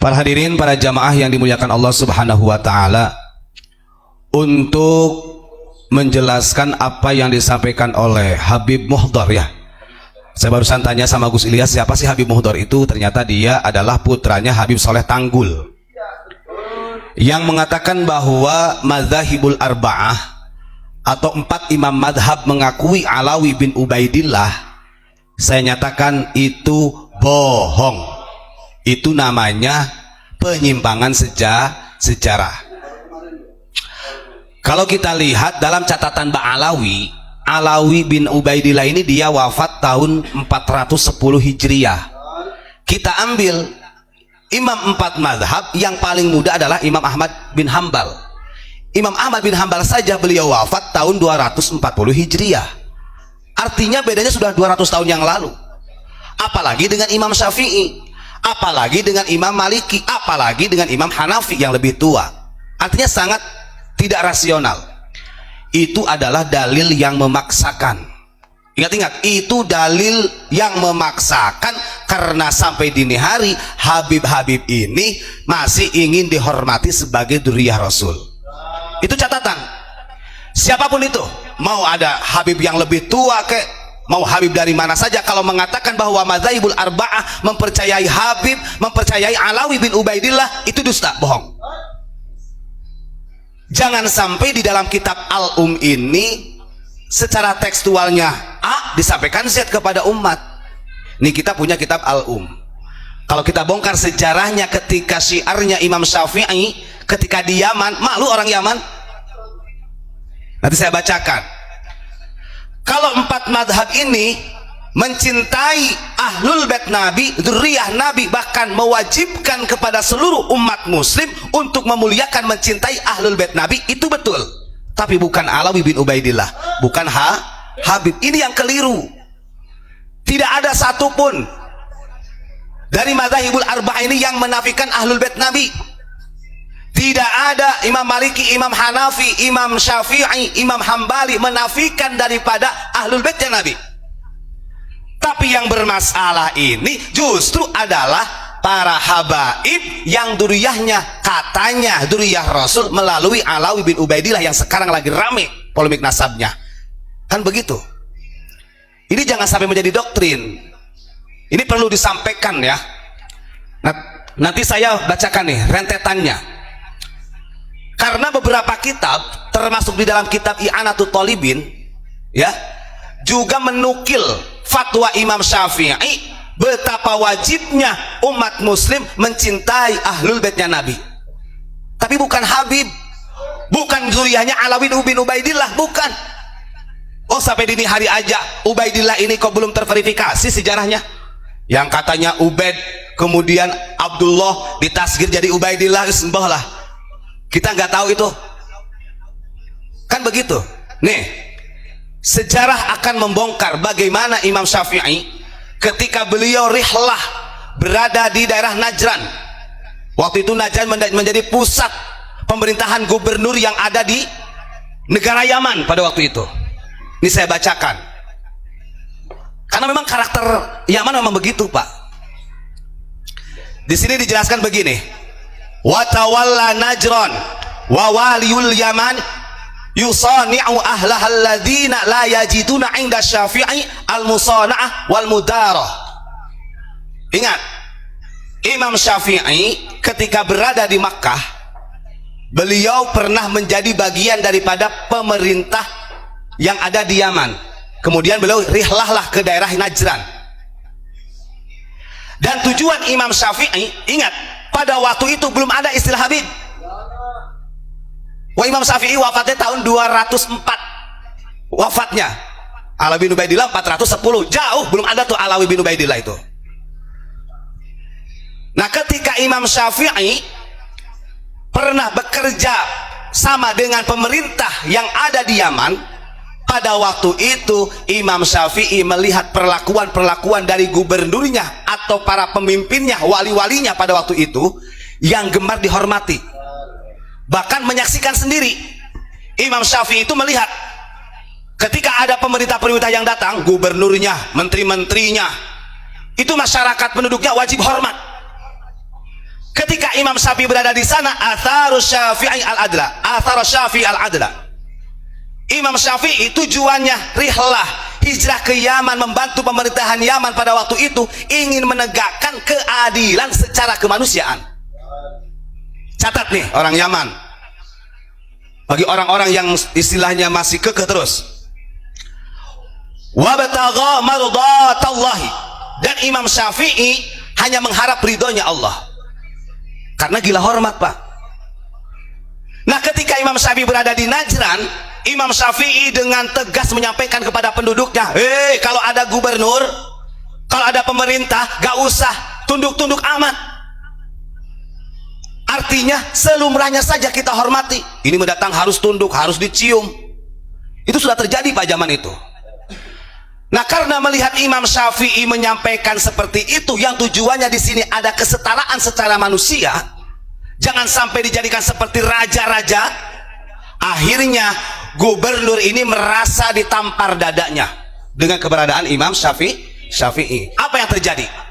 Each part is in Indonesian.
Para hadirin, para jamaah yang dimuliakan Allah Subhanahu wa taala, untuk menjelaskan apa yang disampaikan oleh Habib Muhdhar ya. Saya barusan tanya sama Gus Ilyas, siapa sih Habib Muhdhar itu? Ternyata dia adalah putranya Habib Soleh Tanggul, yang mengatakan bahwa madzhabul arba'ah atau 4 imam madhab mengakui Alawi bin Ubaidillah. Saya nyatakan itu bohong. Itu namanya penyimpangan sejarah. Kalau kita lihat dalam catatan Ba'alawi, Alawi bin Ubaidillah ini dia wafat tahun 410 Hijriah. Kita ambil imam 4 madhab, yang paling muda adalah Imam Ahmad bin Hambal. Imam Ahmad bin Hambal saja beliau wafat tahun 240 Hijriah. Artinya bedanya sudah 200 tahun yang lalu. Apalagi dengan Imam Syafi'i, apalagi dengan Imam Maliki, apalagi dengan Imam Hanafi yang lebih tua. Artinya sangat tidak rasional. Itu adalah dalil yang memaksakan. Ingat-ingat, itu dalil yang memaksakan, karena sampai dini hari Habib-Habib ini masih ingin dihormati sebagai dzurriyyah Rasul. Itu catatan. Siapapun itu, mau ada Habib yang lebih tua kek, mau Habib dari mana saja, kalau mengatakan bahwa madzhabul arba'ah mempercayai Habib, mempercayai Alawi bin Ubaidillah, itu dusta, bohong. Jangan sampai di dalam kitab Al-Um ini secara tekstualnya A disampaikan Z kepada umat. Ini kita punya kitab Al-Um. Kalau kita bongkar sejarahnya ketika syiarnya Imam Syafi'i ketika di Yaman, malu orang Yaman. Nanti saya bacakan. Kalau 4 madhab ini mencintai ahlul bait Nabi, dzurriyyah Nabi, bahkan mewajibkan kepada seluruh umat muslim untuk memuliakan, mencintai ahlul bait Nabi, itu betul. Tapi bukan Alawi bin Ubaidillah, bukan Habib. Ini yang keliru. Tidak ada satupun dari madzhabul arba'ah ini yang menafikan ahlul bait Nabi. Tidak ada Imam Maliki, Imam Hanafi, Imam Syafi'i, Imam Hambali menafikan daripada ahlul baitnya Nabi. Tapi yang bermasalah ini justru adalah para habaib yang dzurriyyahnya, katanya dzurriyyah Rasul melalui Alawi bin Ubaidillah, yang sekarang lagi rame polemik nasabnya. Kan begitu. Ini jangan sampai menjadi doktrin. Ini perlu disampaikan ya. Nanti saya bacakan nih rentetannya. Karena beberapa kitab, termasuk di dalam kitab I'anatul Thalibin ya, juga menukil fatwa Imam Syafi'i betapa wajibnya umat muslim mencintai ahlul baitnya Nabi. Tapi bukan Habib, bukan dzurriyyahnya Alawi bin Ubaidillah, bukan. Oh, sampai dini hari aja Ubaidillah ini kok belum terverifikasi sejarahnya. Yang katanya Ubaid, kemudian Abdullah ditasgir jadi Ubaidillah, sembah lah. Kita nggak tahu itu. Kan begitu. Nih, sejarah akan membongkar bagaimana Imam Syafi'i ketika beliau rihlah berada di daerah Najran. Waktu itu Najran menjadi pusat pemerintahan gubernur yang ada di negara Yaman pada waktu itu. Ini saya bacakan. Karena memang karakter Yaman memang begitu, Pak. Di sini dijelaskan begini. Wa tawalla Najran wa waliyul Yaman yusani'u ahlaha alladzina la yajiduna 'inda Syafi'i al-musana'ah wal mudarah. Ingat, Imam Syafi'i ketika berada di Makkah, beliau pernah menjadi bagian daripada pemerintah yang ada di Yaman. Kemudian beliau rihlahlah ke daerah Najran. Dan tujuan Imam Syafi'i, ingat, pada waktu itu belum ada istilah Habib. Wah, Imam Syafi'i wafatnya tahun 204 wafatnya. Alawi bin Ubaidillah 410, jauh belum ada tuh Alawi bin Ubaidillah itu. Nah, ketika Imam Syafi'i pernah bekerja sama dengan pemerintah yang ada di Yaman, pada waktu itu Imam Syafi'i melihat perlakuan-perlakuan dari gubernurnya atau para pemimpinnya, wali-walinya pada waktu itu yang gemar dihormati. Bahkan menyaksikan sendiri, Imam Syafi'i itu melihat ketika ada pemerintah-pemerintah yang datang, gubernurnya, menteri-menterinya, itu masyarakat penduduknya wajib hormat. Ketika Imam Syafi'i berada di sana, atharus Syafi'i al-adla, atharus Syafi'i al-adla. Imam Syafi'i tujuannya rihlah, hijrah ke Yaman, membantu pemerintahan Yaman pada waktu itu, ingin menegakkan keadilan secara kemanusiaan. Catat nih orang Yaman, bagi orang-orang yang istilahnya masih kekeh terus, wabtagha mardatallahi, dan Imam Syafi'i hanya mengharap ridhonya Allah, karena gila hormat Pak. Nah ketika Imam Syafi'i berada di Najran, Imam Syafi'i dengan tegas menyampaikan kepada penduduknya, kalau ada gubernur, kalau ada pemerintah, gak usah tunduk-tunduk amat. Artinya selumrahnya saja kita hormati. Ini mendatang harus tunduk, harus dicium. Itu sudah terjadi Pak zaman itu. Nah karena melihat Imam Syafi'i menyampaikan seperti itu, yang tujuannya di sini ada kesetaraan secara manusia, jangan sampai dijadikan seperti raja-raja, akhirnya gubernur ini merasa ditampar dadanya dengan keberadaan Imam Syafi'i. Apa yang terjadi?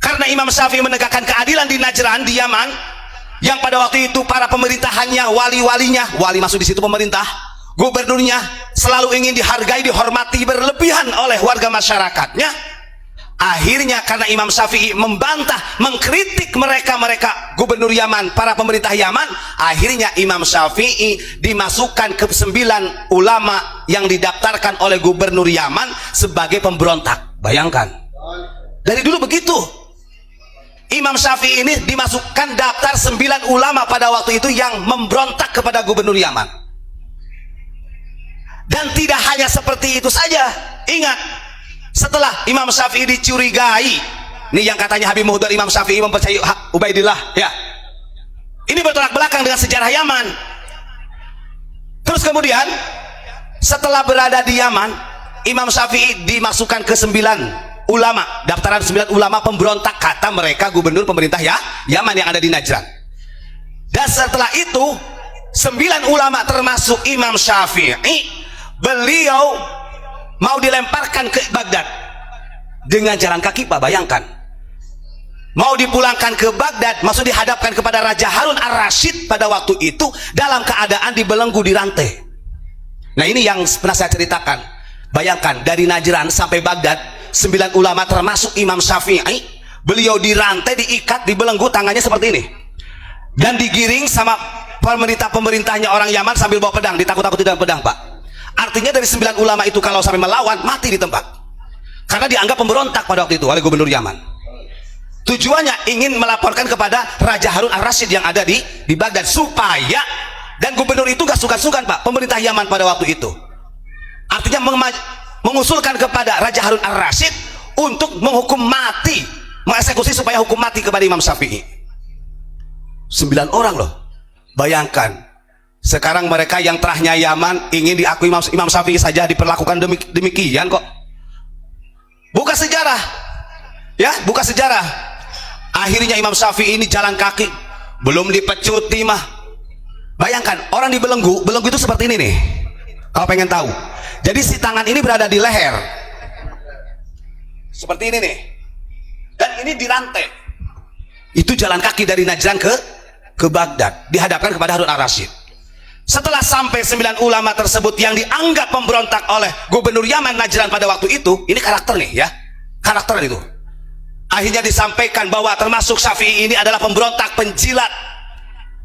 Karena Imam Syafi'i menegakkan keadilan di Najran, di Yaman, yang pada waktu itu para pemerintahannya, wali-walinya, wali masuk di situ pemerintah, gubernurnya selalu ingin dihargai, dihormati berlebihan oleh warga masyarakatnya. Akhirnya karena Imam Syafi'i membantah, mengkritik mereka gubernur Yaman, para pemerintah Yaman, akhirnya Imam Syafi'i dimasukkan ke 9 ulama yang didaftarkan oleh gubernur Yaman sebagai pemberontak. Bayangkan, dari dulu begitu. Imam Syafi'i ini dimasukkan daftar 9 ulama pada waktu itu yang memberontak kepada gubernur Yaman. Dan tidak hanya seperti itu saja. Ingat, setelah Imam Syafi'i dicurigai, ini yang katanya Habib Muhdar Imam Syafi'i mempercayai Ubaidillah, ya, ini bertolak belakang dengan sejarah Yaman. Terus kemudian setelah berada di Yaman, Imam Syafi'i dimasukkan ke 9 ulama, daftaran 9 ulama pemberontak, kata mereka gubernur pemerintah Yaman yang ada di Najran. Dan setelah itu 9 ulama termasuk Imam Syafi'i, beliau mau dilemparkan ke Baghdad dengan jalan kaki Pak. Bayangkan, mau dipulangkan ke Baghdad, maksud dihadapkan kepada Raja Harun ar-Rasyid pada waktu itu dalam keadaan dibelenggu, dirantai. Nah ini yang pernah saya ceritakan. Bayangkan dari Najran sampai Baghdad, 9 ulama termasuk Imam Syafi'i, beliau dirantai, diikat, dibelenggu, tangannya seperti ini, dan digiring sama pemerintahnya orang Yaman sambil bawa pedang, ditakut-takuti dengan pedang Pak. Artinya dari 9 ulama itu kalau sampai melawan, mati di tempat, karena dianggap pemberontak pada waktu itu oleh gubernur Yaman. Tujuannya ingin melaporkan kepada Raja Harun ar-Rasyid yang ada di Baghdad, supaya, dan gubernur itu gak sukan-sukan Pak, pemerintah Yaman pada waktu itu. Artinya mengusulkan kepada Raja Harun ar-Rasyid untuk menghukum mati, mengeksekusi supaya hukum mati kepada Imam Syafi'i. 9 orang loh. Bayangkan, sekarang mereka yang terahnya Yaman ingin diakui Imam Syafi'i saja diperlakukan demikian kok. Buka sejarah, ya, buka sejarah. Akhirnya Imam Syafi'i ini jalan kaki, belum dipecuti mah. Bayangkan, orang dibelenggu, belenggu itu seperti ini nih, kalau pengen tahu. Jadi si tangan ini berada di leher, seperti ini nih, dan ini dirantai. Itu jalan kaki dari Najran ke Baghdad, dihadapkan kepada Harun ar-Rasyid. Setelah sampai 9 ulama tersebut yang dianggap pemberontak oleh gubernur Yaman Najran pada waktu itu, ini karakter nih ya, karakter itu. Akhirnya disampaikan bahwa termasuk Syafi'i ini adalah pemberontak, penjilat,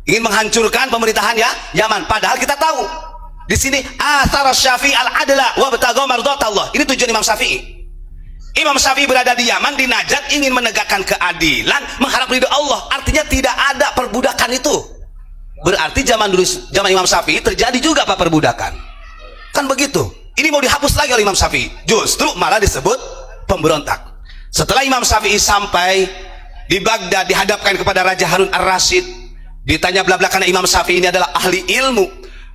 ingin menghancurkan pemerintahan Yaman. Padahal kita tahu di sini athara Syafi'i al-adla wa batagha mardatallah. Ini tujuan Imam Syafi'i. Imam Syafi'i berada di Yaman, di Najd, ingin menegakkan keadilan, mengharap ridho Allah. Artinya tidak ada perbudakan itu. Berarti zaman dulu, zaman Imam Syafi'i terjadi juga Pak perbudakan. Kan begitu. Ini mau dihapus lagi oleh Imam Syafi'i. Justru malah disebut pemberontak. Setelah Imam Syafi'i sampai di Baghdad, dihadapkan kepada Raja Harun ar-Rasyid, ditanya bla-bla, karena Imam Syafi'i ini adalah ahli ilmu.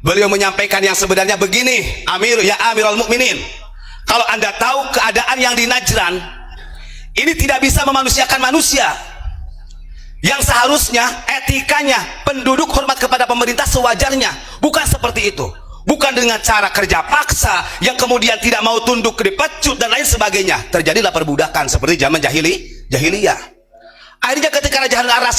Beliau menyampaikan yang sebenarnya begini, Amirul Mukminin, kalau Anda tahu keadaan yang di Najran ini tidak bisa memanusiakan manusia, yang seharusnya etikanya penduduk hormat kepada pemerintah sewajarnya, bukan seperti itu, bukan dengan cara kerja paksa yang kemudian tidak mau tunduk, dipecut dan lain sebagainya. Terjadilah perbudakan seperti zaman jahiliyah. Akhirnya ketika Raja Harun ar-Rasyid